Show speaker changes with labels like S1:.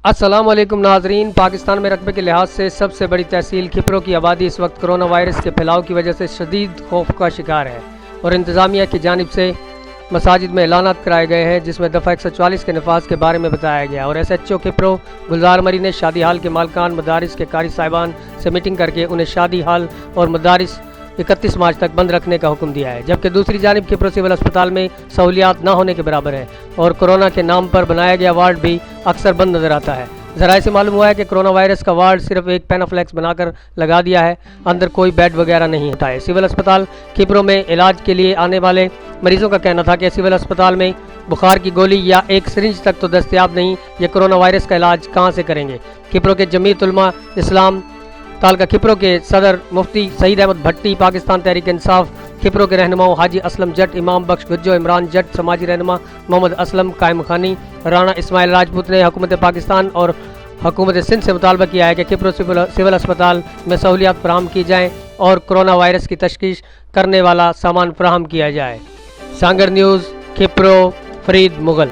S1: अस्सलाम वालेकुम नाजरीन। पाकिस्तान में रकबे के लिहाज से सबसे बड़ी तहसील खिपरो की आबादी इस वक्त कोरोना वायरस के फैलाव की वजह से शदीद खौफ का शिकार है और इंतज़ामिया की जानिब से मसाजिद में ऐलानात कराए गए हैं, जिसमें दफ़ा 144 के नफाज के बारे में बताया गया। और SHO खिपरो गुलजार मरी ने शादी हाल के मालकान मदारिस के कारी साहिबान से मीटिंग करके उन्हें शादी हाल और मदारिस 31 मार्च तक बंद रखने का हुक्म दिया है, जबकि दूसरी जानिब खिपरो सिविल अस्पताल में सहूलियात न होने के बराबर है और कोरोना के नाम पर बनाया गया वार्ड भी अक्सर बंद नजर आता है। ज़राए से मालूम हुआ है कि कोरोना वायरस का वार्ड सिर्फ एक पैनाफ्लेक्स बनाकर लगा दिया है, अंदर कोई बेड वगैरह नहीं होता है। सिविल अस्पताल खिपरो में इलाज के लिए आने वाले मरीजों का कहना था कि सिविल अस्पताल में बुखार की गोली या एक सिरिंज तक तो दस्तयाब नहीं, ये कोरोना वायरस का इलाज कहाँ से करेंगे। खिपरो के जमीयत उलमा इस्लाम तालका खिपरो के सदर मुफ्ती सईद अहमद भट्टी, पाकिस्तान तहरीक इंसाफ खिपरो के रहनुमाओं हाजी असलम जट, इमाम बख्श गुज्जो, इमरान जट, समाजी रहनुमा मोहम्मद असलम कायम खानी, राना इस्माइल राजपूत ने हुकूमत पाकिस्तान और हुकूमत सिंध से मुतालबा किया है कि खिपरो सिविल अस्पताल में सहूलियात फराहम की जाएँ और कोरोना वायरस की तशखीस करने वाला सामान फराहम किया जाए। सांगर न्यूज़, खिपरो, फरीद मुगल।